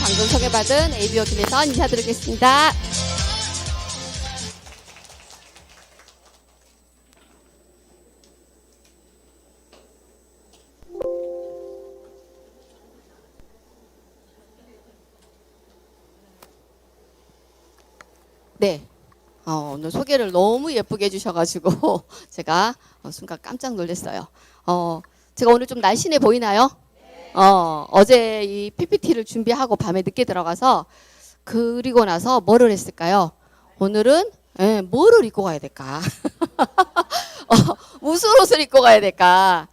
방금 소개받은 ABO 김혜선 인사드리겠습니다. 네. 오늘 소개를 너무 예쁘게 해주셔가지고 제가 순간 깜짝 놀랐어요. 제가 오늘 좀 날씬해 보이나요? 어제 이 PPT를 준비하고 밤에 늦게 들어가서 그리고 나서 뭐를 했을까요? 오늘은 뭐를 입고 가야 될까? 무슨 옷을 입고 가야 될까?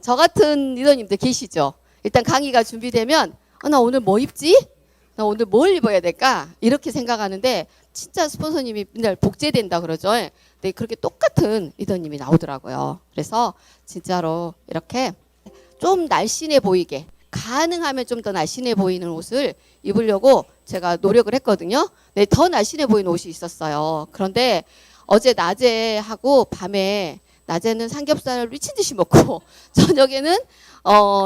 저 같은 리더님들 계시죠? 일단 강의가 준비되면 나 오늘 뭐 입지? 나 오늘 뭘 입어야 될까? 이렇게 생각하는데 진짜 스폰서님이 맨날 복제된다 그러죠. 근데 그렇게 똑같은 리더님이 나오더라고요. 그래서 진짜로 이렇게 좀 날씬해 보이게, 가능하면 좀 더 날씬해 보이는 옷을 입으려고 제가 노력을 했거든요. 네, 더 날씬해 보이는 옷이 있었어요. 그런데 어제 낮에 하고 밤에, 낮에는 삼겹살을 미친 듯이 먹고 저녁에는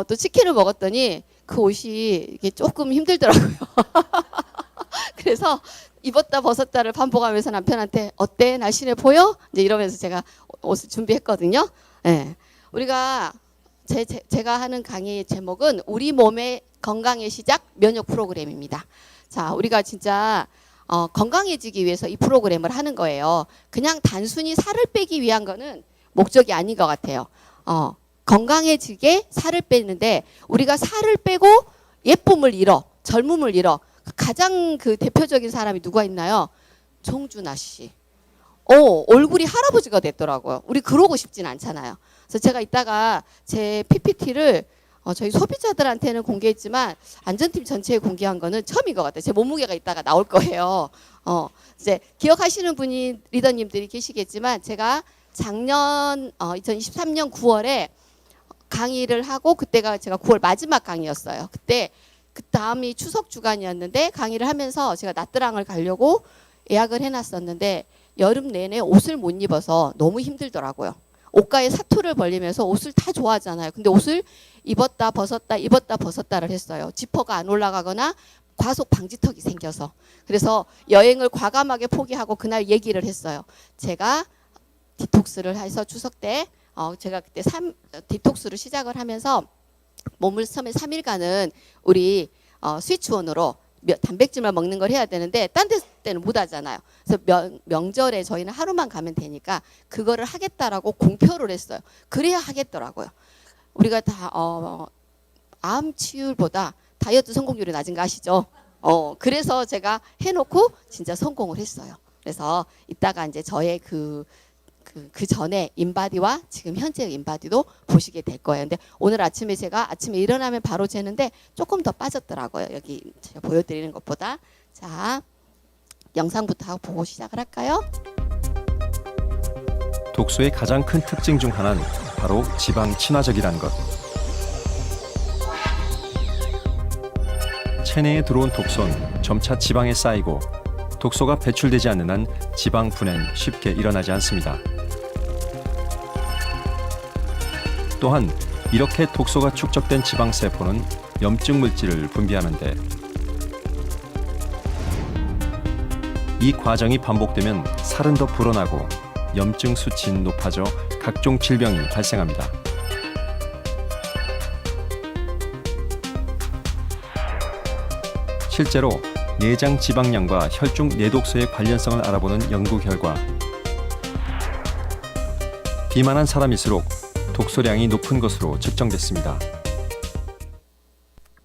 또 치킨을 먹었더니 그 옷이 이게 조금 힘들더라고요. 그래서 입었다 벗었다를 반복하면서 남편한테 어때? 날씬해 보여? 이제 이러면서 제가 옷을 준비했거든요. 네. 우리가 제가 하는 강의 제목은 우리 몸의 건강의 시작 면역 프로그램입니다. 자, 우리가 진짜 건강해지기 위해서 이 프로그램을 하는 거예요. 그냥 단순히 살을 빼기 위한 거는 목적이 아닌 것 같아요. 건강해지게 살을 빼는데 우리가 살을 빼고 예쁨을 잃어, 젊음을 잃어. 가장 그 대표적인 사람이 누가 있나요? 정준하 씨. 얼굴이 할아버지가 됐더라고요. 우리 그러고 싶진 않잖아요. 그래서 제가 이따가 제 PPT를 저희 소비자들한테는 공개했지만 안전팀 전체에 공개한 거는 처음인 것 같아요. 제 몸무게가 이따가 나올 거예요. 이제 기억하시는 분이 리더님들이 계시겠지만 제가 작년 2023년 9월에 강의를 하고 그때가 제가 9월 마지막 강의였어요. 그때 그 다음이 추석 주간이었는데 강의를 하면서 제가 나트랑을 가려고 예약을 해놨었는데 여름 내내 옷을 못 입어서 너무 힘들더라고요. 옷가에 사투를 벌리면서 옷을 다 좋아하잖아요. 근데 옷을 입었다 벗었다 입었다 벗었다를 했어요. 지퍼가 안 올라가거나 과속 방지턱이 생겨서. 그래서 여행을 과감하게 포기하고 그날 얘기를 했어요. 제가 디톡스를 해서 추석 때 제가 그때 디톡스를 시작을 하면서 몸을 처음에 3일간은 우리 스위치원으로 단백질만 먹는 걸 해야 되는데 딴 때는 못 하잖아요. 그래서 명절에 저희는 하루만 가면 되니까 그거를 하겠다라고 공표를 했어요. 그래야 하겠더라고요. 우리가 다 암 치유보다 다이어트 성공률이 낮은 거 아시죠? 그래서 제가 해놓고 진짜 성공을 했어요. 그래서 이따가 이제 저의 그 전에 인바디와 지금 현재 인바디도 보시게 될 거예요. 근데 오늘 아침에 제가 아침에 일어나면 바로 재는데 조금 더 빠졌더라고요. 여기 제가 보여드리는 것보다. 자, 영상부터 보고 시작을 할까요? 독소의 가장 큰 특징 중 하나는 바로 지방 친화적이라는 것. 체내에 들어온 독소는 점차 지방에 쌓이고 독소가 배출되지 않는 한 지방 분해는 쉽게 일어나지 않습니다. 또한 이렇게 독소가 축적된 지방세포는 염증 물질을 분비하는데 이 과정이 반복되면 살은 더 불어나고 염증 수치는 높아져 각종 질병이 발생합니다. 실제로 내장 지방량과 혈중 내독소의 관련성을 알아보는 연구 결과 비만한 사람일수록 독소량이 높은 것으로 측정됐습니다.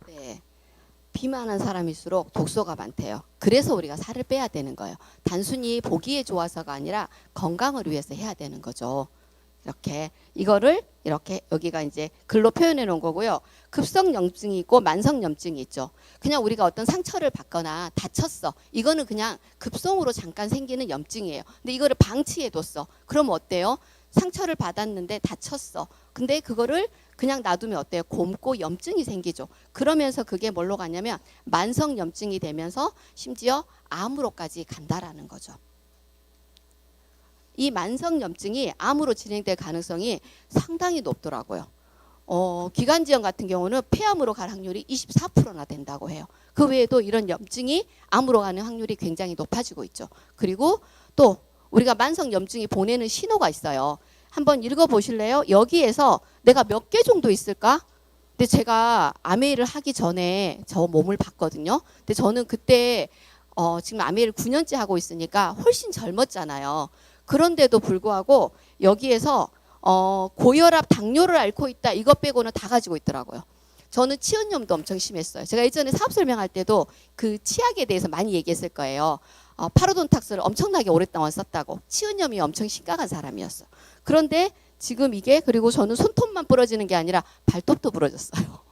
네, 비만한 사람일수록 독소가 많대요. 그래서 우리가 살을 빼야 되는 거예요. 단순히 보기에 좋아서가 아니라 건강을 위해서 해야 되는 거죠. 이렇게 이거를 이렇게 여기가 이제 글로 표현해 놓은 거고요. 급성염증이 있고 만성염증이 있죠. 그냥 우리가 어떤 상처를 받거나 다쳤어. 이거는 그냥 급성으로 잠깐 생기는 염증이에요. 근데 이거를 방치해 뒀어. 그럼 어때요? 상처를 받았는데 다쳤어. 근데 그거를 그냥 놔두면 어때요? 곪고 염증이 생기죠. 그러면서 그게 뭘로 가냐면 만성염증이 되면서 심지어 암으로까지 간다라는 거죠. 이 만성염증이 암으로 진행될 가능성이 상당히 높더라고요. 기관지염 같은 경우는 폐암으로 갈 확률이 24%나 된다고 해요. 그 외에도 이런 염증이 암으로 가는 확률이 굉장히 높아지고 있죠. 그리고 또 우리가 만성 염증이 보내는 신호가 있어요. 한번 읽어보실래요? 여기에서 내가 몇 개 정도 있을까? 근데 제가 아메이를 하기 전에 저 몸을 봤거든요. 근데 저는 그때 지금 아메이를 9년째 하고 있으니까 훨씬 젊었잖아요. 그런데도 불구하고 여기에서 고혈압, 당뇨를 앓고 있다. 이것 빼고는 다 가지고 있더라고요. 저는 치은염도 엄청 심했어요. 제가 예전에 사업 설명할 때도 그 치약에 대해서 많이 얘기했을 거예요. 파로돈탁스를 엄청나게 오랫동안 썼다고. 치은염이 엄청 심각한 사람이었어요. 그런데 지금 이게 그리고 저는 손톱만 부러지는 게 아니라 발톱도 부러졌어요.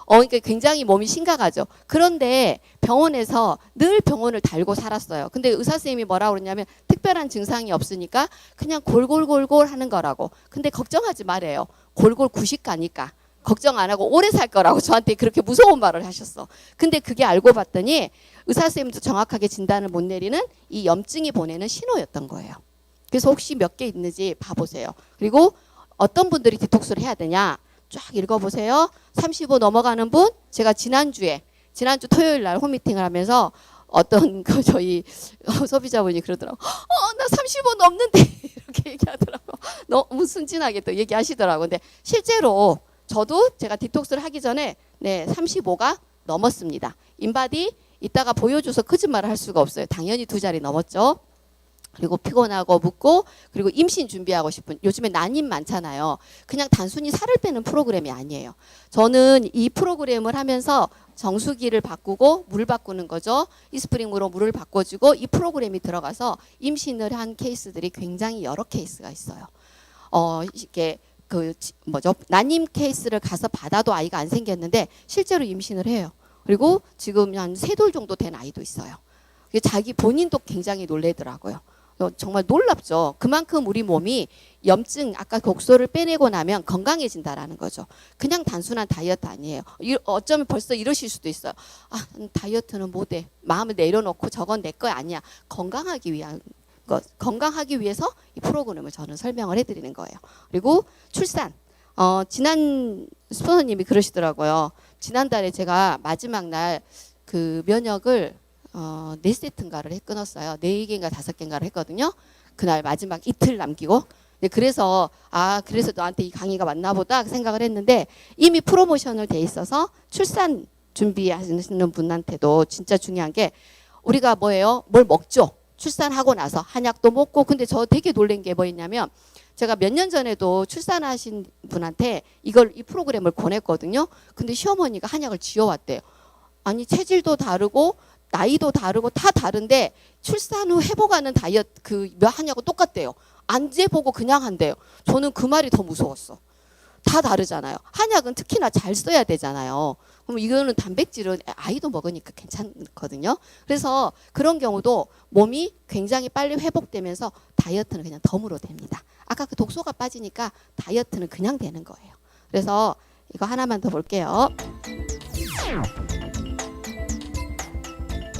그러니까 굉장히 몸이 심각하죠. 그런데 병원에서 늘 병원을 달고 살았어요. 근데 의사 선생님이 뭐라고 그러냐면 특별한 증상이 없으니까 그냥 골골골골 하는 거라고. 근데 걱정하지 말아요. 골골 90 가니까. 걱정 안 하고 오래 살 거라고 저한테 그렇게 무서운 말을 하셨어. 근데 그게 알고 봤더니 의사 선생님도 정확하게 진단을 못 내리는 이 염증이 보내는 신호였던 거예요. 그래서 혹시 몇 개 있는지 봐보세요. 그리고 어떤 분들이 디톡스를 해야 되냐 쫙 읽어보세요. 35 넘어가는 분, 제가 지난주 토요일 날 홈미팅을 하면서 어떤 저희 소비자분이 그러더라고. 나 35 넘는데 이렇게 얘기하더라고. 너무 순진하게 또 얘기하시더라고. 근데 실제로 저도 제가 디톡스를 하기 전에 35가 넘었습니다. 인바디 이따가 보여줘서 거짓말을 할 수가 없어요. 당연히 2자리 넘었죠. 그리고 피곤하고 붓고 그리고 임신 준비하고 싶은 요즘에 난임 많잖아요. 그냥 단순히 살을 빼는 프로그램이 아니에요. 저는 이 프로그램을 하면서 정수기를 바꾸고 물 바꾸는 거죠. 이스프링으로 물을 바꿔주고 이 프로그램이 들어가서 임신을 한 케이스들이 굉장히 여러 케이스가 있어요. 이게 난임 케이스를 가서 받아도 아이가 안 생겼는데 실제로 임신을 해요. 그리고 지금 한 3돌 정도 된 아이도 있어요. 자기 본인도 굉장히 놀래더라고요. 정말 놀랍죠. 그만큼 우리 몸이 염증, 아까 독소를 빼내고 나면 건강해진다라는 거죠. 그냥 단순한 다이어트 아니에요. 어쩌면 벌써 이러실 수도 있어요. 다이어트는 못해. 마음을 내려놓고 저건 내 거 아니야. 건강하기 위해서 이 프로그램을 저는 설명을 해드리는 거예요. 그리고 출산. 지난 스포너님이 그러시더라고요. 지난달에 제가 마지막 날 그 면역을 4세트인가를 끊었어요. 4개인가 5개인가를 했거든요. 그날 마지막 이틀 남기고. 그래서 그래서 너한테 이 강의가 맞나 보다 생각을 했는데 이미 프로모션을 돼 있어서 출산 준비하시는 분한테도 진짜 중요한 게 우리가 뭐예요? 뭘 먹죠? 출산하고 나서 한약도 먹고. 근데 저 되게 놀란 게 뭐였냐면 제가 몇 년 전에도 출산하신 분한테 이 프로그램을 권했거든요. 근데 시어머니가 한약을 지어왔대요. 아니 체질도 다르고 나이도 다르고 다 다른데 출산 후 회복하는 다이어트 한약은 똑같대요. 안 재보고 그냥 한대요. 저는 그 말이 더 무서웠어. 다 다르잖아요. 한약은 특히나 잘 써야 되잖아요. 그럼 이거는 단백질은 아이도 먹으니까 괜찮거든요. 그래서 그런 경우도 몸이 굉장히 빨리 회복되면서 다이어트는 그냥 덤으로 됩니다. 아까 그 독소가 빠지니까 다이어트는 그냥 되는 거예요. 그래서 이거 하나만 더 볼게요.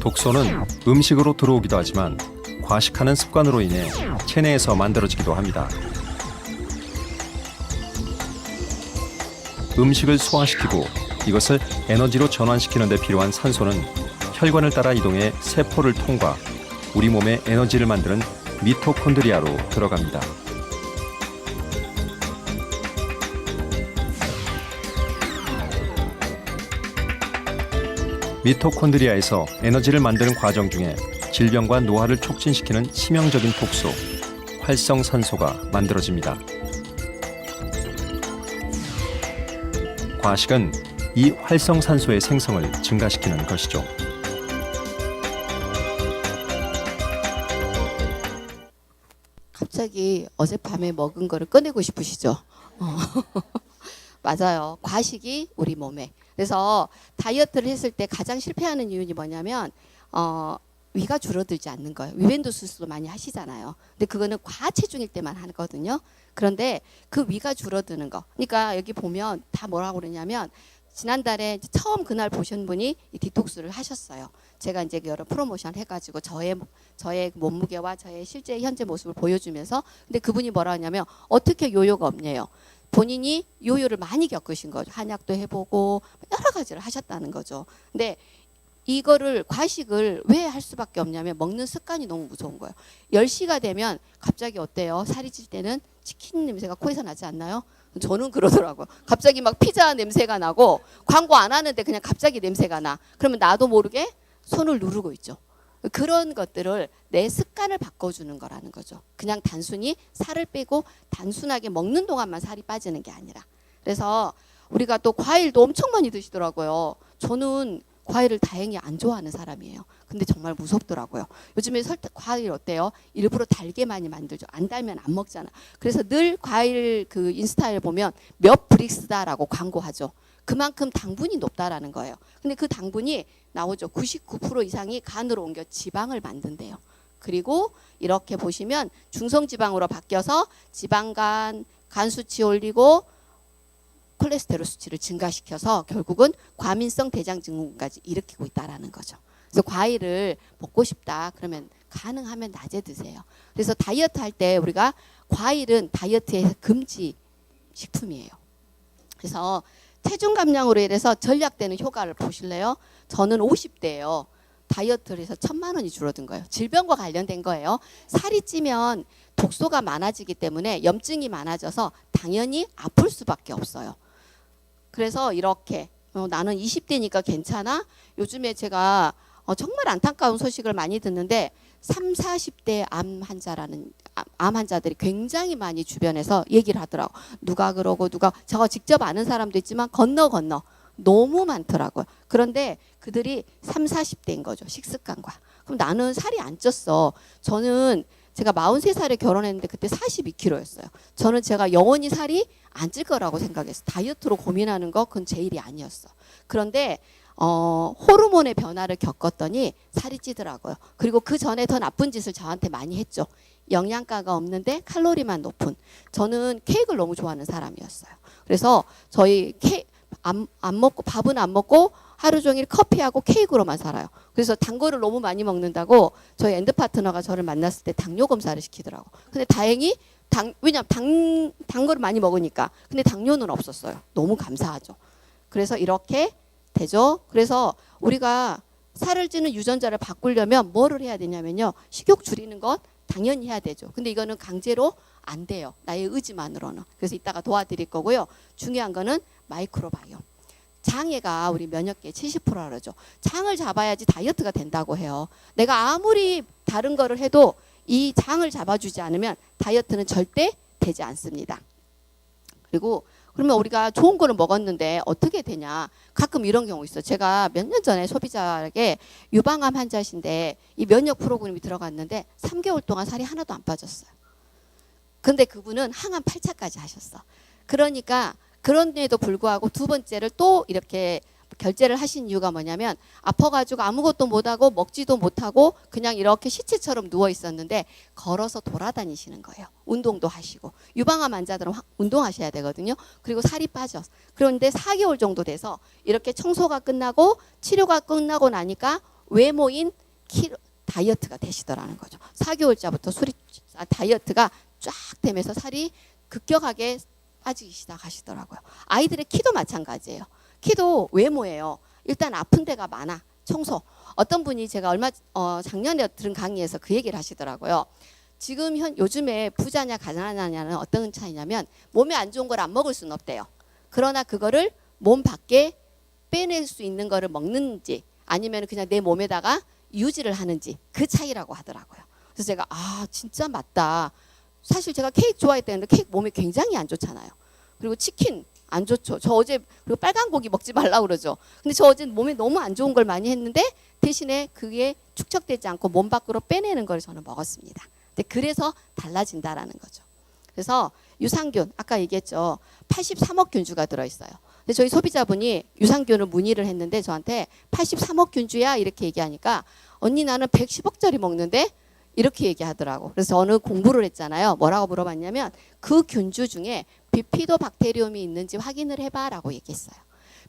독소는 음식으로 들어오기도 하지만 과식하는 습관으로 인해 체내에서 만들어지기도 합니다. 음식을 소화시키고 이것을 에너지로 전환시키는 데 필요한 산소는 혈관을 따라 이동해 세포를 통과 우리 몸에 에너지를 만드는 미토콘드리아로 들어갑니다. 미토콘드리아에서 에너지를 만드는 과정 중에 질병과 노화를 촉진시키는 치명적인 독소, 활성산소가 만들어집니다. 과식은 이 활성산소의 생성을 증가시키는 것이죠. 갑자기 어젯밤에 먹은 거를 꺼내고 싶으시죠? 맞아요. 과식이 우리 몸에. 그래서 다이어트를 했을 때 가장 실패하는 이유는 뭐냐면 위가 줄어들지 않는 거예요. 위밴드 수술도 많이 하시잖아요. 근데 그거는 과체중일 때만 하거든요. 그런데 그 위가 줄어드는 거. 그러니까 여기 보면 다 뭐라고 그러냐면 지난달에 처음 그날 보신 분이 이 디톡스를 하셨어요. 제가 이제 여러 프로모션 해가지고 저의 몸무게와 저의 실제 현재 모습을 보여주면서 근데 그분이 뭐라 하냐면 어떻게 요요가 없냐요. 본인이 요요를 많이 겪으신 거죠. 한약도 해보고 여러 가지를 하셨다는 거죠. 근데 이거를 과식을 왜 할 수밖에 없냐면 먹는 습관이 너무 무서운 거예요. 10시가 되면 갑자기 어때요? 살이 찔 때는 치킨 냄새가 코에서 나지 않나요? 저는 그러더라고요. 갑자기 막 피자 냄새가 나고 광고 안 하는데 그냥 갑자기 냄새가 나. 그러면 나도 모르게 손을 누르고 있죠. 그런 것들을 내 습관을 바꿔주는 거라는 거죠. 그냥 단순히 살을 빼고 단순하게 먹는 동안만 살이 빠지는 게 아니라. 그래서 우리가 또 과일도 엄청 많이 드시더라고요. 저는 과일을 다행히 안 좋아하는 사람이에요. 근데 정말 무섭더라고요. 요즘에 과일 어때요? 일부러 달게 많이 만들죠. 안 달면 안 먹잖아. 그래서 늘 과일 그 인스타에 보면 몇 브릭스다라고 광고하죠. 그만큼 당분이 높다라는 거예요. 근데 그 당분이 나오죠. 99% 이상이 간으로 옮겨 지방을 만든대요. 그리고 이렇게 보시면 중성지방으로 바뀌어서 지방간, 간 수치 올리고 콜레스테롤 수치를 증가시켜서 결국은 과민성 대장증후군까지 일으키고 있다라는 거죠. 그래서 과일을 먹고 싶다 그러면 가능하면 낮에 드세요. 그래서 다이어트 할 때 우리가 과일은 다이어트의 금지 식품이에요. 그래서 체중 감량으로 인해서 전략되는 효과를 보실래요? 저는 50대예요. 다이어트를 해서 1,000만 원이 줄어든 거예요. 질병과 관련된 거예요. 살이 찌면 독소가 많아지기 때문에 염증이 많아져서 당연히 아플 수밖에 없어요. 그래서 이렇게 나는 20대니까 괜찮아? 요즘에 제가 정말 안타까운 소식을 많이 듣는데 3, 40대 암 환자들이 굉장히 많이 주변에서 얘기를 하더라고. 누가 그러고 누가 저 직접 아는 사람도 있지만 건너 너무 많더라고요. 그런데 그들이 3, 40대인 거죠. 식습관과. 그럼 나는 살이 안 쪘어. 저는 제가 43살에 결혼했는데 그때 42kg였어요. 저는 제가 영원히 살이 안 찔 거라고 생각했어요. 다이어트로 고민하는 거 그건 제 일이 아니었어. 그런데 호르몬의 변화를 겪었더니 살이 찌더라고요. 그리고 그 전에 더 나쁜 짓을 저한테 많이 했죠. 영양가가 없는데 칼로리만 높은. 저는 케이크를 너무 좋아하는 사람이었어요. 그래서 저희 안 먹고 밥은 안 먹고 하루 종일 커피하고 케이크로만 살아요. 그래서 단 거를 너무 많이 먹는다고 저희 엔드 파트너가 저를 만났을 때 당뇨 검사를 시키더라고. 근데 다행히 왜냐면 단 거를 많이 먹으니까. 근데 당뇨는 없었어요. 너무 감사하죠. 그래서 이렇게 되죠. 그래서 우리가 살을 찌는 유전자를 바꾸려면 뭐를 해야 되냐면요. 식욕 줄이는 것 당연히 해야 되죠. 근데 이거는 강제로 안 돼요. 나의 의지만으로는. 그래서 이따가 도와드릴 거고요. 중요한 거는 마이크로바이옴. 장애가 우리 면역계의 70%라 그러죠. 장을 잡아야지 다이어트가 된다고 해요. 내가 아무리 다른 거를 해도 이 장을 잡아주지 않으면 다이어트는 절대 되지 않습니다. 그리고 그러면 우리가 좋은 거를 먹었는데 어떻게 되냐. 가끔 이런 경우 있어요. 제가 몇 년 전에 소비자에게 유방암 환자신데 이 면역 프로그램이 들어갔는데 3개월 동안 살이 하나도 안 빠졌어요. 근데 그분은 항암 8차까지 하셨어. 그러니까 그런데도 불구하고 두 번째를 또 이렇게 결제를 하신 이유가 뭐냐면 아파가지고 아무것도 못하고 먹지도 못하고 그냥 이렇게 시체처럼 누워 있었는데 걸어서 돌아다니시는 거예요. 운동도 하시고. 유방암 환자들은 운동하셔야 되거든요. 그리고 살이 빠져. 그런데 4개월 정도 돼서 이렇게 청소가 끝나고 치료가 끝나고 나니까 외모인 다이어트가 되시더라는 거죠. 4개월차부터 다이어트가 쫙 되면서 살이 급격하게 빠지기 시작하시더라고요. 아이들의 키도 마찬가지예요. 키도 외모예요. 일단 아픈 데가 많아. 청소. 어떤 분이 제가 작년에 들은 강의에서 그 얘기를 하시더라고요. 지금 요즘에 부자냐 가난하냐는 어떤 차이냐면 몸에 안 좋은 걸 안 먹을 수는 없대요. 그러나 그거를 몸 밖에 빼낼 수 있는 거를 먹는지 아니면 그냥 내 몸에다가 유지를 하는지 그 차이라고 하더라고요. 그래서 제가 진짜 맞다. 사실 제가 케이크 좋아했다는데 케이크 몸에 굉장히 안 좋잖아요. 그리고 치킨 안 좋죠. 저 어제 그리고 빨간 고기 먹지 말라고 그러죠. 근데 저 어제 몸에 너무 안 좋은 걸 많이 했는데 대신에 그게 축적되지 않고 몸 밖으로 빼내는 걸 저는 먹었습니다. 근데 그래서 달라진다라는 거죠. 그래서 유산균 아까 얘기했죠. 83억 균주가 들어있어요. 근데 저희 소비자분이 유산균을 문의를 했는데 저한테 83억 균주야 이렇게 얘기하니까 언니 나는 110억짜리 먹는데 이렇게 얘기하더라고. 그래서 저는 공부를 했잖아요. 뭐라고 물어봤냐면 그 균주 중에 비피도박테리움이 있는지 확인을 해봐라고 얘기했어요.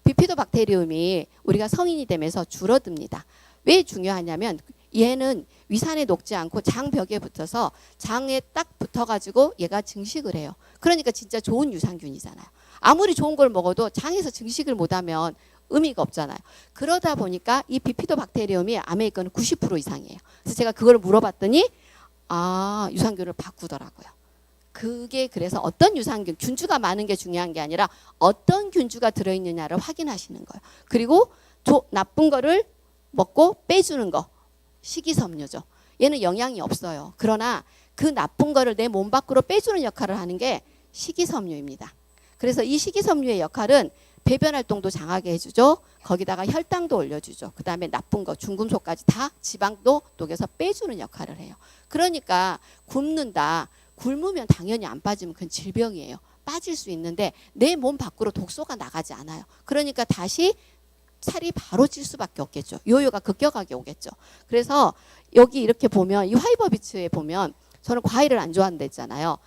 비피도박테리움이 우리가 성인이 되면서 줄어듭니다. 왜 중요하냐면 얘는 위산에 녹지 않고 장벽에 붙어서 장에 딱 붙어가지고 얘가 증식을 해요. 그러니까 진짜 좋은 유산균이잖아요. 아무리 좋은 걸 먹어도 장에서 증식을 못하면 의미가 없잖아요. 그러다 보니까 이 비피도박테리움이 암에 있거는 90% 이상이에요. 그래서 제가 그걸 물어봤더니 유산균을 바꾸더라고요. 그게 그래서 어떤 유산균, 균주가 많은 게 중요한 게 아니라 어떤 균주가 들어있느냐를 확인하시는 거예요. 그리고 나쁜 거를 먹고 빼주는 거, 식이섬유죠. 얘는 영양이 없어요. 그러나 그 나쁜 거를 내 몸 밖으로 빼주는 역할을 하는 게 식이섬유입니다. 그래서 이 식이섬유의 역할은 배변 활동도 장하게 해주죠. 거기다가 혈당도 올려주죠. 그 다음에 나쁜 거, 중금속까지 다 지방도 녹여서 빼주는 역할을 해요. 그러니까 굶는다. 굶으면 당연히 안 빠지면 그건 질병이에요. 빠질 수 있는데 내 몸 밖으로 독소가 나가지 않아요. 그러니까 다시 살이 바로 찔 수밖에 없겠죠. 요요가 급격하게 오겠죠. 그래서 여기 이렇게 보면 이 화이버비츠에 보면 저는 과일을 안 좋아한다 했잖아요.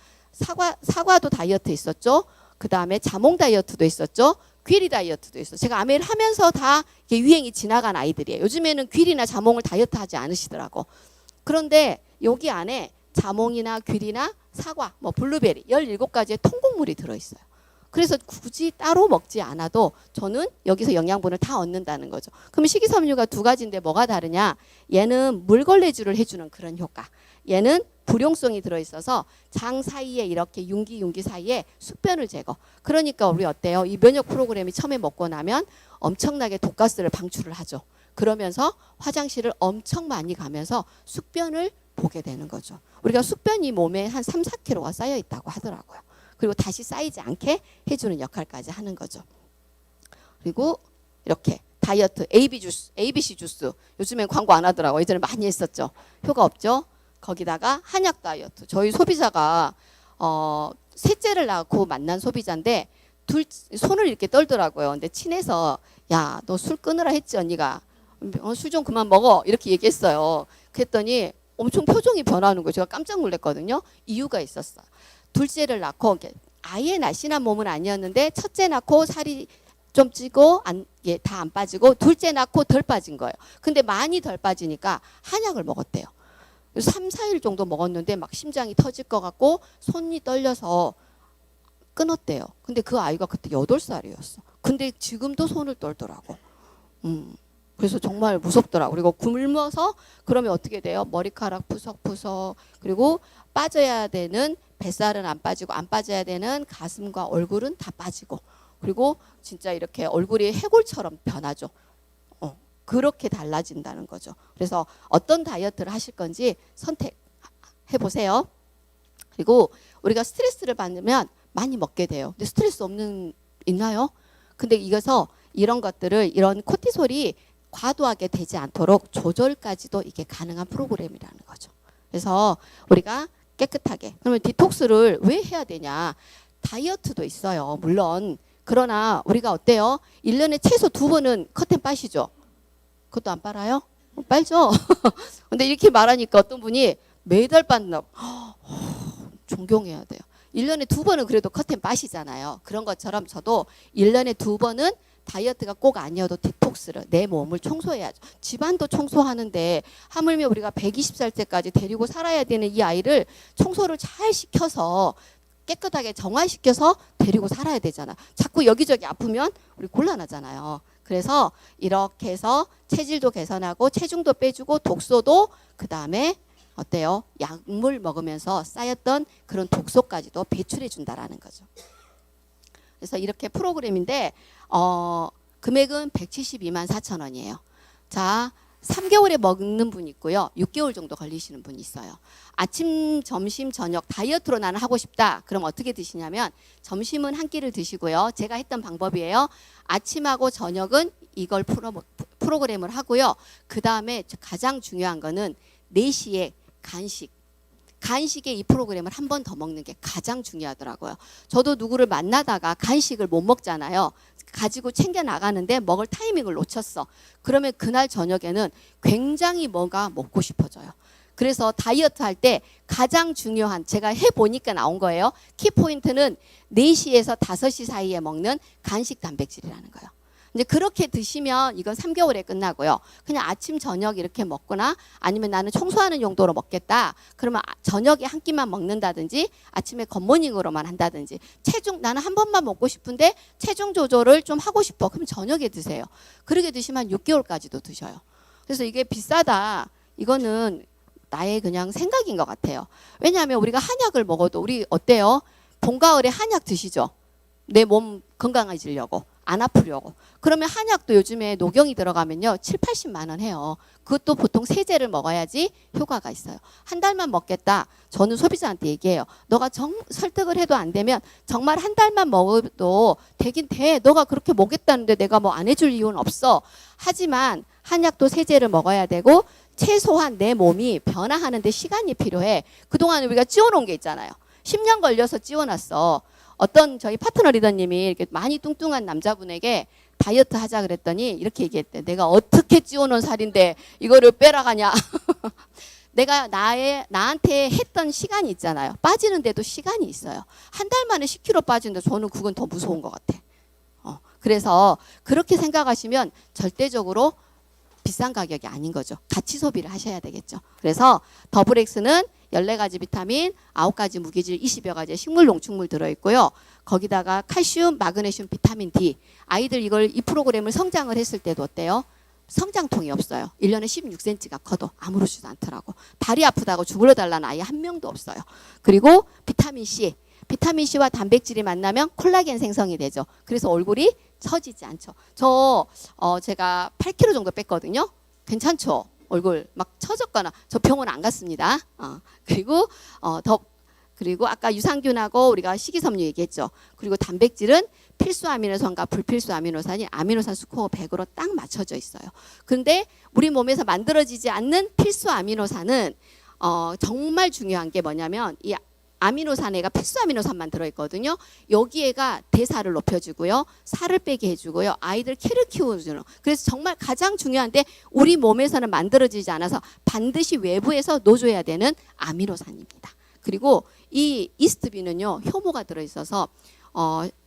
사과도 다이어트 있었죠. 그 다음에 자몽 다이어트도 있었죠. 귀리 다이어트도 있어. 제가 아메를 하면서 다 이게 유행이 지나간 아이들이에요. 요즘에는 귀리나 자몽을 다이어트 하지 않으시더라고. 그런데 여기 안에 자몽이나 귀리나 사과, 뭐 블루베리 17가지의 통곡물이 들어있어요. 그래서 굳이 따로 먹지 않아도 저는 여기서 영양분을 다 얻는다는 거죠. 그럼 식이섬유가 2가지인데 뭐가 다르냐? 얘는 물걸레질을 해주는 그런 효과. 얘는 불용성이 들어있어서 장 사이에 이렇게 윤기 사이에 숙변을 제거. 그러니까 우리 어때요? 이 면역 프로그램이 처음에 먹고 나면 엄청나게 독가스를 방출을 하죠. 그러면서 화장실을 엄청 많이 가면서 숙변을 보게 되는 거죠. 우리가 숙변이 몸에 한 3, 4kg가 쌓여 있다고 하더라고요. 그리고 다시 쌓이지 않게 해주는 역할까지 하는 거죠. 그리고 이렇게 다이어트 ABC 주스 요즘엔 광고 안 하더라고요. 예전에 많이 했었죠. 효과 없죠. 거기다가 한약 다이어트. 저희 소비자가 셋째를 낳고 만난 소비자인데 손을 이렇게 떨더라고요. 근데 친해서 야, 너 술 끊으라 했지 언니가. 술 좀 그만 먹어 이렇게 얘기했어요. 그랬더니 엄청 표정이 변하는 거예요. 제가 깜짝 놀랐거든요. 이유가 있었어요. 둘째를 낳고 아예 날씬한 몸은 아니었는데 첫째 낳고 살이 좀 찌고 다 안 빠지고 둘째 낳고 덜 빠진 거예요. 근데 많이 덜 빠지니까 한약을 먹었대요. 3, 4일 정도 먹었는데 막 심장이 터질 것 같고 손이 떨려서 끊었대요. 근데 그 아이가 그때 8살이었어. 근데 지금도 손을 떨더라고. 그래서 정말 무섭더라고. 그리고 굶어서 그러면 어떻게 돼요? 머리카락 푸석푸석. 그리고 빠져야 되는 뱃살은 안 빠지고 안 빠져야 되는 가슴과 얼굴은 다 빠지고. 그리고 진짜 이렇게 얼굴이 해골처럼 변하죠. 그렇게 달라진다는 거죠. 그래서 어떤 다이어트를 하실 건지 선택해 보세요. 그리고 우리가 스트레스를 받으면 많이 먹게 돼요. 근데 스트레스 있나요? 근데 이거서 이런 것들을 이런 코티솔이 과도하게 되지 않도록 조절까지도 이게 가능한 프로그램이라는 거죠. 그래서 우리가 깨끗하게. 그러면 디톡스를 왜 해야 되냐? 다이어트도 있어요. 물론. 그러나 우리가 어때요? 1년에 최소 2번은 커튼 빠시죠? 그것도 안 빨아요? 빨죠? 근데 이렇게 말하니까 어떤 분이 매달 빤다. 존경해야 돼요. 1년에 2번은 그래도 커튼 빠시잖아요. 그런 것처럼 저도 1년에 2번은 다이어트가 꼭 아니어도 디톡스를 내 몸을 청소해야죠. 집안도 청소하는데 하물며 우리가 120살 때까지 데리고 살아야 되는 이 아이를 청소를 잘 시켜서 깨끗하게 정화시켜서 데리고 살아야 되잖아. 자꾸 여기저기 아프면 우리 곤란하잖아요. 그래서 이렇게 해서 체질도 개선하고 체중도 빼주고 독소도 그다음에 어때요? 약물 먹으면서 쌓였던 그런 독소까지도 배출해 준다라는 거죠. 그래서 이렇게 프로그램인데 금액은 172만 4천 원이에요. 자, 3개월에 먹는 분 있고요. 6개월 정도 걸리시는 분이 있어요. 아침, 점심, 저녁 다이어트로 나는 하고 싶다. 그럼 어떻게 드시냐면 점심은 한 끼를 드시고요. 제가 했던 방법이에요. 아침하고 저녁은 이걸 프로그램을 하고요. 그 다음에 가장 중요한 거는 4시에 간식에 이 프로그램을 한 번 더 먹는 게 가장 중요하더라고요. 저도 누구를 만나다가 간식을 못 먹잖아요. 가지고 챙겨 나가는데 먹을 타이밍을 놓쳤어. 그러면 그날 저녁에는 굉장히 뭐가 먹고 싶어져요. 그래서 다이어트 할 때 가장 중요한 제가 해보니까 나온 거예요. 키포인트는 4시에서 5시 사이에 먹는 간식 단백질이라는 거예요. 근데 그렇게 드시면 이건 3개월에 끝나고요. 그냥 아침 저녁 이렇게 먹거나 아니면 나는 청소하는 용도로 먹겠다. 그러면 저녁에 한 끼만 먹는다든지 아침에 굿모닝으로만 한다든지 체중 나는 한 번만 먹고 싶은데 체중 조절을 좀 하고 싶어. 그럼 저녁에 드세요. 그렇게 드시면 6개월까지도 드셔요. 그래서 이게 비싸다. 이거는 나의 그냥 생각인 것 같아요. 왜냐하면 우리가 한약을 먹어도 우리 어때요? 봄, 가을에 한약 드시죠? 내 몸 건강해지려고. 안 아프려고. 그러면 한약도 요즘에 녹용이 들어가면요. 7, 80만 원 해요. 그것도 보통 세제를 먹어야지 효과가 있어요. 한 달만 먹겠다. 저는 소비자한테 얘기해요. 너가 설득을 해도 안 되면 정말 한 달만 먹어도 되긴 돼. 너가 그렇게 먹겠다는데 내가 뭐 안 해줄 이유는 없어. 하지만 한약도 세제를 먹어야 되고 최소한 내 몸이 변화하는 데 시간이 필요해. 그동안 우리가 찌워놓은 게 있잖아요. 10년 걸려서 찌워놨어. 어떤 저희 파트너 리더님이 이렇게 많이 뚱뚱한 남자분에게 다이어트 하자 그랬더니 이렇게 얘기했대. 내가 어떻게 찌워놓은 살인데 이거를 빼라가냐. 내가 나한테 했던 시간이 있잖아요. 빠지는데도 시간이 있어요. 한 달 만에 10kg 빠지는데 저는 그건 더 무서운 것 같아. 그래서 그렇게 생각하시면 절대적으로 비싼 가격이 아닌 거죠. 같이 소비를 하셔야 되겠죠. 그래서 더블엑스는 14가지 비타민, 9가지 무기질, 20여 가지의 식물 농축물 들어있고요. 거기다가 칼슘, 마그네슘, 비타민 D. 아이들 이 프로그램을 성장을 했을 때도 어때요? 성장통이 없어요. 1년에 16cm가 커도 아무렇지도 않더라고. 다리 아프다고 주물러 달라는 아이 한 명도 없어요. 그리고 비타민 C. 비타민 C와 단백질이 만나면 콜라겐 생성이 되죠. 그래서 얼굴이 처지지 않죠. 제가 8kg 정도 뺐거든요. 괜찮죠? 얼굴 막 처졌거나 저 병원 안 갔습니다. 그리고 그리고 아까 유산균하고 우리가 식이섬유 얘기했죠. 그리고 단백질은 필수 아미노산과 불필수 아미노산이 아미노산 스코어 100으로 딱 맞춰져 있어요. 근데 우리 몸에서 만들어지지 않는 필수 아미노산은 정말 중요한 게 뭐냐면 이 아미노산에가 필수 아미노산만 들어있거든요. 여기에가 대사를 높여주고요. 살을 빼게 해주고요. 아이들 키를 키워주는. 그래서 정말 가장 중요한데 우리 몸에서는 만들어지지 않아서 반드시 외부에서 넣어줘야 되는 아미노산입니다. 그리고 이 이스트비는요. 효모가 들어있어서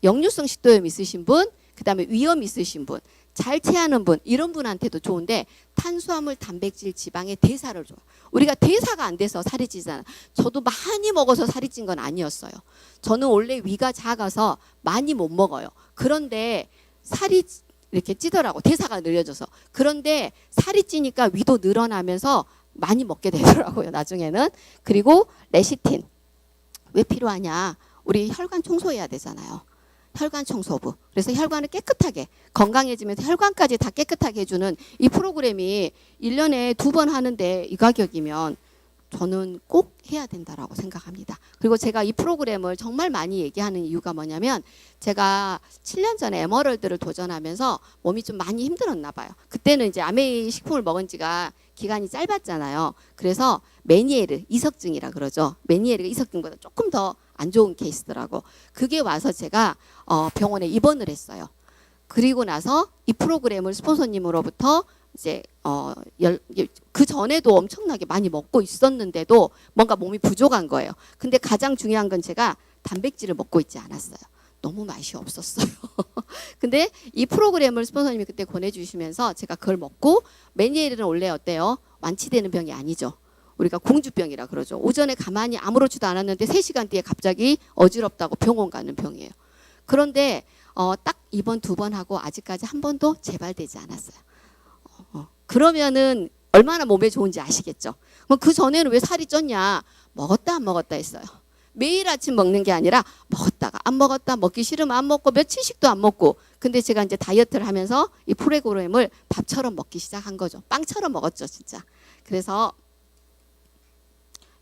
역류성 식도염 있으신 분, 그 다음에 위염 있으신 분, 잘 체하는 분 이런 분한테도 좋은데 탄수화물, 단백질, 지방의 대사를 줘요. 우리가 대사가 안 돼서 살이 찌잖아. 저도 많이 먹어서 살이 찐 건 아니었어요. 저는 원래 위가 작아서 많이 못 먹어요. 그런데 살이 이렇게 찌더라고. 대사가 느려져서. 그런데 살이 찌니까 위도 늘어나면서 많이 먹게 되더라고요. 나중에는. 그리고 레시틴. 왜 필요하냐. 우리 혈관 청소해야 되잖아요. 혈관 청소부. 그래서 혈관을 깨끗하게 건강해지면서 혈관까지 다 깨끗하게 해주는 이 프로그램이 1년에 2번 하는데 이 가격이면 저는 꼭 해야 된다라고 생각합니다. 그리고 제가 이 프로그램을 정말 많이 얘기하는 이유가 뭐냐면 제가 7년 전에 에머럴드를 도전하면서 몸이 좀 많이 힘들었나 봐요. 그때는 이제 아메이 식품을 먹은 지가 기간이 짧았잖아요. 그래서 메니에르 이석증이라 그러죠. 메니에르가 이석증보다 조금 더 안 좋은 케이스더라고. 그게 와서 제가 병원에 입원을 했어요. 그리고 나서 이 프로그램을 스폰서님으로부터 이제 그 전에도 엄청나게 많이 먹고 있었는데도 뭔가 몸이 부족한 거예요. 근데 가장 중요한 건 제가 단백질을 먹고 있지 않았어요. 너무 맛이 없었어요. 근데 이 프로그램을 스폰서님이 그때 권해주시면서 제가 그걸 먹고 메니에르는 원래 어때요? 완치되는 병이 아니죠. 우리가 공주병이라 그러죠. 오전에 가만히 아무렇지도 않았는데 3시간 뒤에 갑자기 어지럽다고 병원 가는 병이에요. 그런데 딱 이번 2번 하고 아직까지 한 번도 재발되지 않았어요. 그러면은 얼마나 몸에 좋은지 아시겠죠? 그 전에는 왜 살이 쪘냐? 먹었다 안 먹었다 했어요. 매일 아침 먹는 게 아니라 먹었다가 안 먹었다, 먹기 싫으면 안 먹고 며칠씩도 안 먹고. 근데 제가 이제 다이어트를 하면서 이 프로그램을 밥처럼 먹기 시작한 거죠. 빵처럼 먹었죠, 진짜. 그래서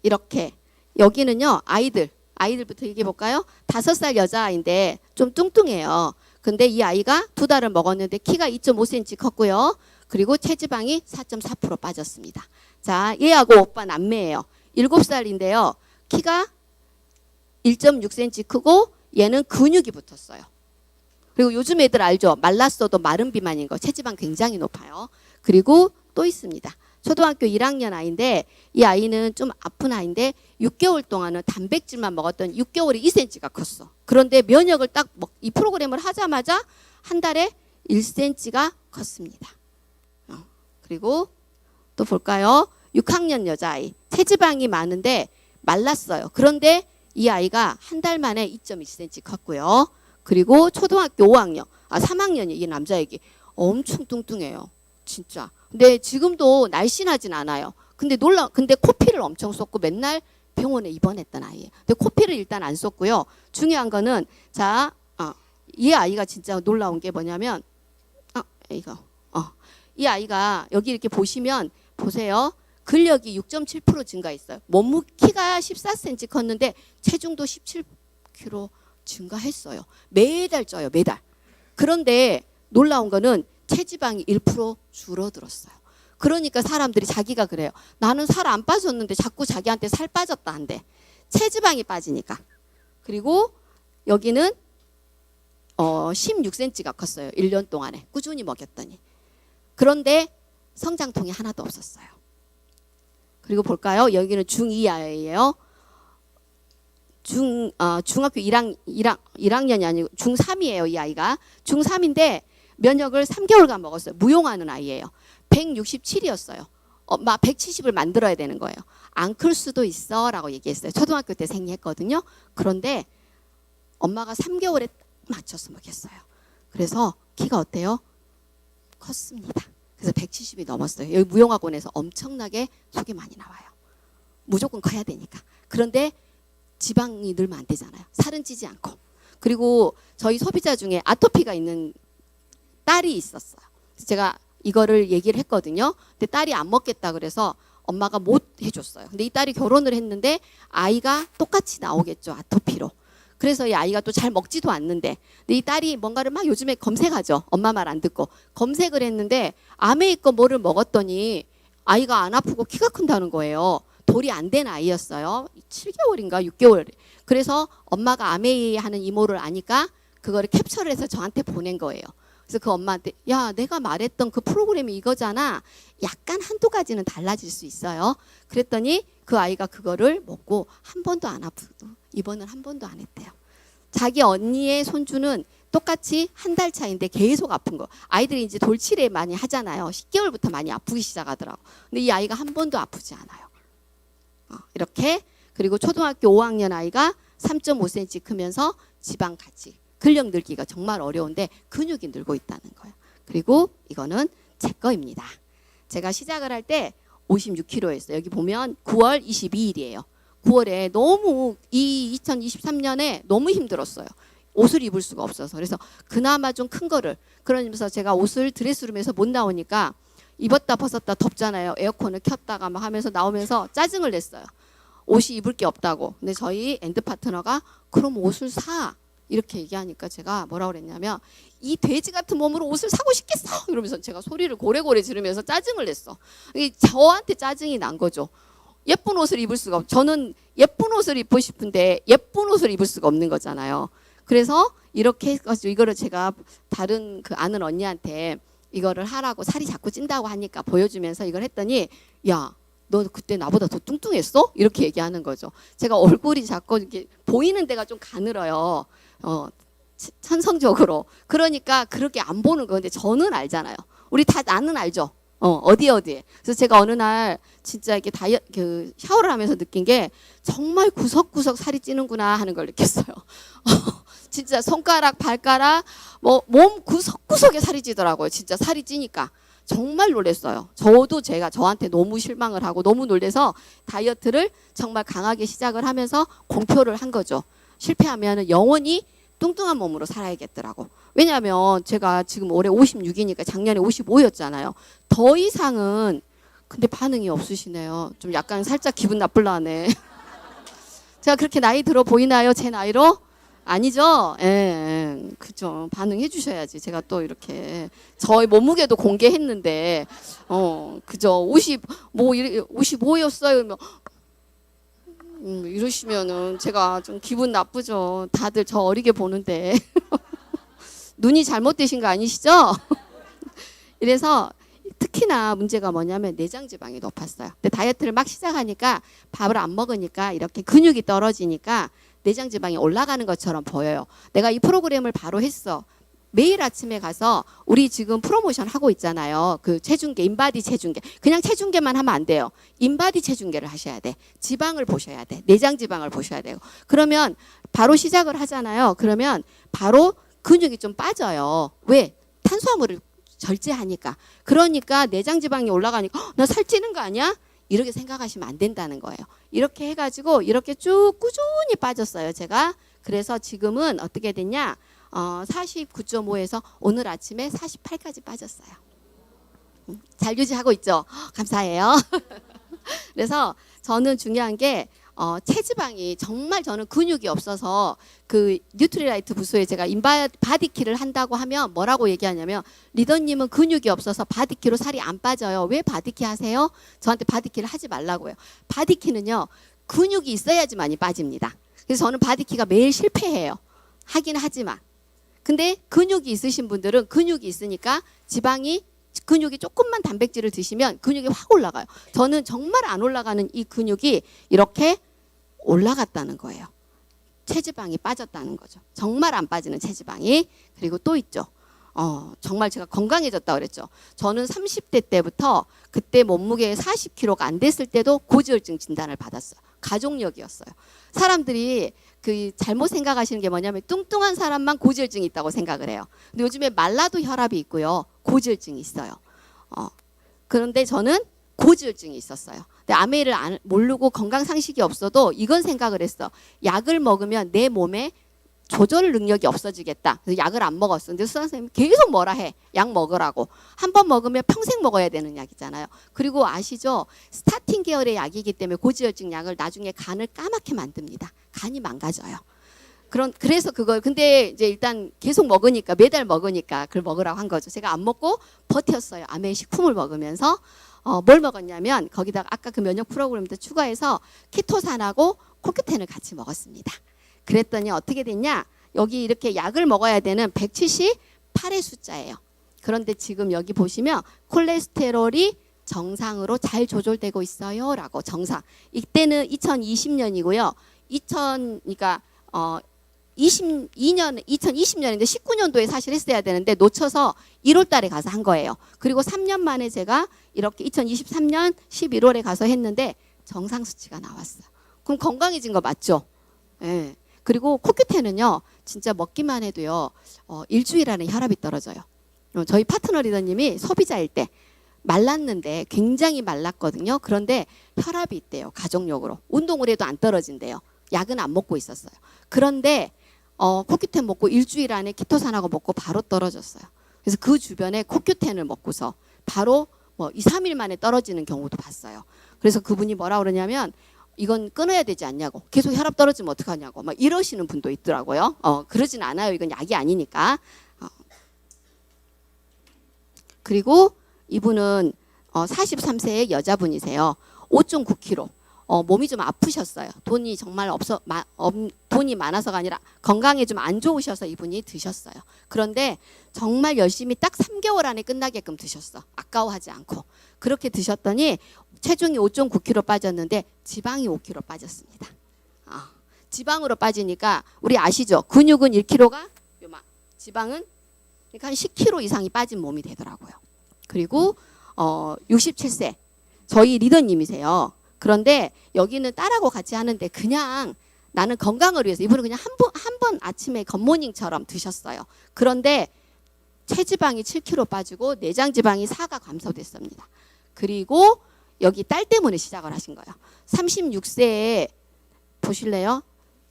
이렇게 여기는요 아이들부터 얘기해 볼까요? 5살 여자아이인데 좀 뚱뚱해요. 근데 이 아이가 2달을 먹었는데 키가 2.5cm 컸고요. 그리고 체지방이 4.4% 빠졌습니다. 자, 얘하고 오빠 남매예요. 7살인데요. 키가 1.6cm 크고 얘는 근육이 붙었어요. 그리고 요즘 애들 알죠? 말랐어도 마른 비만인 거. 체지방 굉장히 높아요. 그리고 또 있습니다. 초등학교 1학년 아이인데 이 아이는 좀 아픈 아이인데 6개월 동안은 단백질만 먹었던 6개월에 2cm가 컸어. 그런데 면역을 딱 이 프로그램을 하자마자 한 달에 1cm가 컸습니다. 그리고 또 볼까요? 6학년 여자아이. 체지방이 많은데 말랐어요. 그런데 이 아이가 한 달 만에 2.1cm 컸고요. 그리고 초등학교 3학년이 이 남자애기 엄청 뚱뚱해요. 진짜. 근데 지금도 날씬하진 않아요. 근데 코피를 엄청 쏟고 맨날 병원에 입원했던 아이예요. 근데 코피를 일단 안 쏟고요. 중요한 거는 이 아이가 진짜 놀라운 게 뭐냐면 이 아이가 여기 이렇게 보시면 보세요. 근력이 6.7% 증가했어요. 키가 14cm 컸는데 체중도 17kg 증가했어요. 매달 쪄요. 매달. 그런데 놀라운 거는 체지방이 1% 줄어들었어요. 그러니까 사람들이 자기가 그래요. 나는 살 안 빠졌는데 자꾸 자기한테 살 빠졌다 한대. 체지방이 빠지니까. 그리고 여기는 16cm가 컸어요. 1년 동안에 꾸준히 먹였더니. 그런데 성장통이 하나도 없었어요. 그리고 볼까요? 여기는 중2 아이예요. 중학교 1학년이 아니고 중3이에요. 이 아이가. 중3인데 면역을 3개월간 먹었어요. 무용하는 아이예요. 167이었어요. 엄마 170을 만들어야 되는 거예요. 안 클 수도 있어 라고 얘기했어요. 초등학교 때 생리했거든요. 그런데 엄마가 3개월에 딱 맞춰서 먹였어요. 그래서 키가 어때요? 컸습니다. 그래서 170이 넘었어요. 여기 무용학원에서 엄청나게 속이 많이 나와요. 무조건 커야 되니까. 그런데 지방이 늘면 안 되잖아요. 살은 찌지 않고. 그리고 저희 소비자 중에 아토피가 있는 딸이 있었어요. 그래서 제가 이거를 얘기를 했거든요. 근데 딸이 안 먹겠다 그래서 엄마가 못 해줬어요. 근데 이 딸이 결혼을 했는데 아이가 똑같이 나오겠죠. 아토피로. 그래서 이 아이가 또 잘 먹지도 않는데 근데 이 딸이 뭔가를 막 요즘에 검색하죠. 엄마 말 안 듣고 검색을 했는데 암에 있고 뭐를 먹었더니 아이가 안 아프고 키가 큰다는 거예요. 돌이 안 된 아이였어요. 7개월인가 6개월. 그래서 엄마가 암에 하는 이모를 아니까 그거를 캡처를 해서 저한테 보낸 거예요. 그래서 그 엄마한테 야 내가 말했던 그 프로그램이 이거잖아. 약간 한두 가지는 달라질 수 있어요. 그랬더니 그 아이가 그거를 먹고 한 번도 안 아프고 입원을 한 번도 안 했대요. 자기 언니의 손주는 똑같이 한 달 차인데 계속 아픈 거. 아이들이 이제 돌치레 많이 하잖아요. 10개월부터 많이 아프기 시작하더라고. 근데 이 아이가 한 번도 아프지 않아요. 이렇게. 그리고 초등학교 5학년 아이가 3.5cm 크면서 지방 같이 근력 늘기가 정말 어려운데 근육이 늘고 있다는 거예요. 그리고 이거는 제 거입니다. 제가 시작을 할 때 56kg였어요. 여기 보면 9월 22일이에요. 9월에 너무 2023년에 너무 힘들었어요. 옷을 입을 수가 없어서. 그래서 그나마 좀 큰 거를. 그러면서 제가 옷을 드레스룸에서 못 나오니까 입었다 벗었다 덥잖아요. 에어컨을 켰다가 막 하면서 나오면서 짜증을 냈어요. 옷이 입을 게 없다고. 근데 저희 엔드 파트너가 그럼 옷을 사. 이렇게 얘기하니까 제가 뭐라고 그랬냐면 이 돼지 같은 몸으로 옷을 사고 싶겠어. 이러면서 제가 소리를 고래고래 지르면서 짜증을 냈어. 저한테 짜증이 난 거죠. 예쁜 옷을 입을 수가 없고 저는 예쁜 옷을 입고 싶은데 예쁜 옷을 입을 수가 없는 거잖아요. 그래서 이렇게 해가지고 이거를 제가 다른 그 아는 언니한테 이거를 하라고 살이 자꾸 찐다고 하니까 보여주면서 이걸 했더니 야, 너 그때 나보다 더 뚱뚱했어? 이렇게 얘기하는 거죠. 제가 얼굴이 자꾸 이렇게 보이는 데가 좀 가늘어요. 천성적으로. 그러니까 그렇게 안 보는 거. 근데 저는 알잖아요. 우리 다 나는 알죠. 어디에. 그래서 제가 어느 날 진짜 이렇게 샤워를 하면서 느낀 게 정말 구석구석 살이 찌는구나 하는 걸 느꼈어요. 진짜 손가락, 발가락, 뭐 몸 구석구석에 살이 찌더라고요. 진짜 살이 찌니까. 정말 놀랐어요. 저도 제가 저한테 너무 실망을 하고 너무 놀래서 다이어트를 정말 강하게 시작을 하면서 공표를 한 거죠. 실패하면 영원히 뚱뚱한 몸으로 살아야겠더라고. 왜냐하면 제가 지금 올해 56이니까 작년에 55였잖아요. 더 이상은 근데 반응이 없으시네요. 좀 약간 살짝 기분 나쁠라네. 제가 그렇게 나이 들어 보이나요? 제 나이로? 아니죠? 예, 그죠. 반응해 주셔야지. 제가 또 이렇게 저의 몸무게도 공개했는데, 그죠. 55였어요. 이러시면은 제가 좀 기분 나쁘죠. 다들 저 어리게 보는데. 눈이 잘못되신 거 아니시죠? 이래서 특히나 문제가 뭐냐면 내장 지방이 높았어요. 근데 다이어트를 막 시작하니까 밥을 안 먹으니까 이렇게 근육이 떨어지니까 내장 지방이 올라가는 것처럼 보여요. 내가 이 프로그램을 바로 했어. 매일 아침에 가서 우리 지금 프로모션 하고 있잖아요. 그 체중계, 인바디 체중계. 그냥 체중계만 하면 안 돼요. 인바디 체중계를 하셔야 돼. 지방을 보셔야 돼. 내장 지방을 보셔야 돼요. 그러면 바로 시작을 하잖아요. 그러면 바로 근육이 좀 빠져요. 왜? 탄수화물을 절제하니까. 그러니까 내장 지방이 올라가니까 나 살찌는 거 아니야? 이렇게 생각하시면 안 된다는 거예요. 이렇게 해가지고 이렇게 쭉 꾸준히 빠졌어요. 제가. 그래서 지금은 어떻게 됐냐? 49.5에서 오늘 아침에 48까지 빠졌어요. 잘 유지하고 있죠? 감사해요. 그래서 저는 중요한 게 체지방이 정말 저는 근육이 없어서 그 뉴트리라이트 부스에 제가 바디키를 한다고 하면 뭐라고 얘기하냐면 리더님은 근육이 없어서 바디키로 살이 안 빠져요. 왜 바디키 하세요? 저한테 바디키를 하지 말라고요. 바디키는요. 근육이 있어야지만이 빠집니다. 그래서 저는 바디키가 매일 실패해요. 하긴 하지만. 근데 근육이 있으신 분들은 근육이 있으니까 근육이 조금만 단백질을 드시면 근육이 확 올라가요. 저는 정말 안 올라가는 이 근육이 이렇게 올라갔다는 거예요. 체지방이 빠졌다는 거죠. 정말 안 빠지는 체지방이. 그리고 또 있죠. 정말 제가 건강해졌다고 그랬죠. 저는 30대 때부터 그때 몸무게 40kg가 안 됐을 때도 고지혈증 진단을 받았어요. 가족력이었어요. 사람들이 그 잘못 생각하시는 게 뭐냐면 뚱뚱한 사람만 고지혈증이 있다고 생각을 해요. 근데 요즘에 말라도 혈압이 있고요. 고지혈증이 있어요. 그런데 저는 고지혈증이 있었어요. 근데 아메이를 모르고 건강 상식이 없어도 이건 생각을 했어. 약을 먹으면 내 몸에 조절 능력이 없어지겠다. 그래서 약을 안 먹었어. 근데 수산 선생님이 계속 뭐라 해. 약 먹으라고. 한 번 먹으면 평생 먹어야 되는 약이잖아요. 그리고 아시죠? 스타틴 계열의 약이기 때문에 고지혈증 약을 나중에 간을 까맣게 만듭니다. 간이 망가져요. 그래서 그걸 근데 이제 일단 계속 먹으니까 매달 먹으니까 그걸 먹으라고 한 거죠. 제가 안 먹고 버텼어요. 아메이 식품을 먹으면서 뭘 먹었냐면 거기다가 아까 그 면역 프로그램도 추가해서 키토산하고 코큐텐을 같이 먹었습니다. 그랬더니 어떻게 됐냐? 여기 이렇게 약을 먹어야 되는 178의 숫자예요. 그런데 지금 여기 보시면 콜레스테롤이 정상으로 잘 조절되고 있어요. 라고 정상. 이때는 2020년이고요. 그러니까 2020년인데 19년도에 사실 했어야 되는데 놓쳐서 1월 달에 가서 한 거예요. 그리고 3년 만에 제가 이렇게 2023년 11월에 가서 했는데 정상 수치가 나왔어요. 그럼 건강해진 거 맞죠? 예. 그리고 코큐텐은요. 진짜 먹기만 해도요. 일주일 안에 혈압이 떨어져요. 저희 파트너 리더님이 소비자일 때 말랐는데 굉장히 말랐거든요. 그런데 혈압이 있대요. 가족력으로. 운동을 해도 안 떨어진대요. 약은 안 먹고 있었어요. 그런데 코큐텐 먹고 일주일 안에 키토산하고 먹고 바로 떨어졌어요. 그래서 그 주변에 코큐텐을 먹고서 바로 2, 3일 만에 떨어지는 경우도 봤어요. 그래서 그분이 뭐라 그러냐면 이건 끊어야 되지 않냐고. 계속 혈압 떨어지면 어떡하냐고. 막 이러시는 분도 있더라고요. 그러진 않아요. 이건 약이 아니니까. 그리고 이분은 43세의 여자분이세요. 5.9kg. 몸이 좀 아프셨어요. 돈이 정말 돈이 많아서가 아니라 건강에 좀 안 좋으셔서 이분이 드셨어요. 그런데 정말 열심히 딱 3개월 안에 끝나게끔 드셨어. 아까워하지 않고. 그렇게 드셨더니 체중이 5.9kg 빠졌는데 지방이 5kg 빠졌습니다. 지방으로 빠지니까 우리 아시죠? 근육은 1kg가 요만, 지방은 그러니까 한 10kg 이상이 빠진 몸이 되더라고요. 그리고 67세 저희 리더님이세요. 그런데 여기는 딸하고 같이 하는데 그냥 나는 건강을 위해서 이분은 그냥 한 번 아침에 굿모닝처럼 드셨어요. 그런데 체지방이 7kg 빠지고 내장 지방이 4가 감소됐습니다. 그리고 여기 딸 때문에 시작을 하신 거예요. 36세에 보실래요?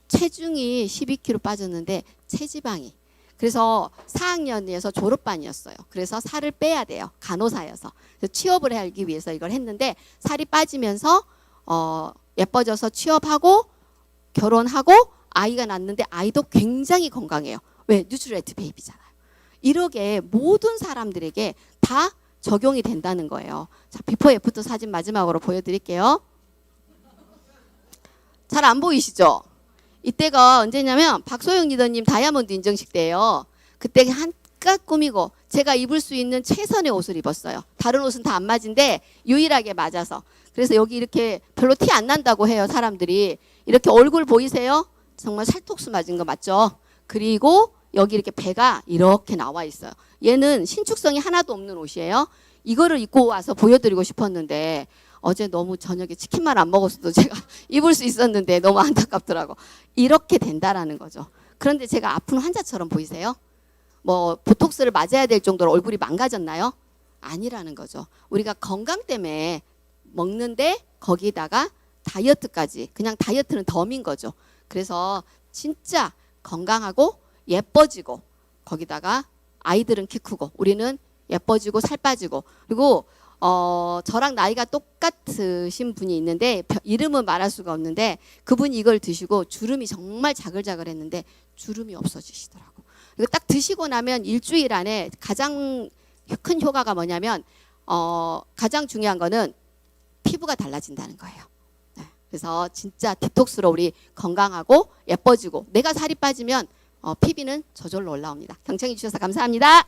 체중이 12kg 빠졌는데 체지방이. 그래서 4학년에서 졸업반이었어요. 그래서 살을 빼야 돼요. 간호사여서. 그래서 취업을 하기 위해서 이걸 했는데 살이 빠지면서 예뻐져서 취업하고 결혼하고 아이가 낳는데 아이도 굉장히 건강해요. 왜? 뉴트리라이트 베이비잖아요. 이렇게 모든 사람들에게 다 적용이 된다는 거예요. 자, 비포 애프터 사진 마지막으로 보여드릴게요. 잘 안 보이시죠? 이때가 언제냐면 박소영 리더님 다이아몬드 인정식 때예요. 그때 한껏 꾸미고 제가 입을 수 있는 최선의 옷을 입었어요. 다른 옷은 다 안 맞은데 유일하게 맞아서. 그래서 여기 이렇게 별로 티 안 난다고 해요. 사람들이. 이렇게 얼굴 보이세요? 정말 살톡수 맞은 거 맞죠? 그리고 여기 이렇게 배가 이렇게 나와 있어요. 얘는 신축성이 하나도 없는 옷이에요. 이거를 입고 와서 보여드리고 싶었는데 어제 너무 저녁에 치킨만 안 먹었어도 제가 입을 수 있었는데 너무 안타깝더라고. 이렇게 된다라는 거죠. 그런데 제가 아픈 환자처럼 보이세요? 뭐 보톡스를 맞아야 될 정도로 얼굴이 망가졌나요? 아니라는 거죠. 우리가 건강 때문에 먹는데 거기다가 다이어트까지, 그냥 다이어트는 덤인 거죠. 그래서 진짜 건강하고 예뻐지고 거기다가 아이들은 키 크고 우리는 예뻐지고 살 빠지고, 그리고 저랑 나이가 똑같으신 분이 있는데 이름은 말할 수가 없는데 그분이 이걸 드시고 주름이 정말 자글자글했는데 주름이 없어지시더라고. 이거 딱 드시고 나면 일주일 안에 가장 큰 효과가 뭐냐면 가장 중요한 거는 피부가 달라진다는 거예요. 네. 그래서 진짜 디톡스로 우리 건강하고 예뻐지고, 내가 살이 빠지면 PB는 저절로 올라옵니다. 경청해 주셔서 감사합니다.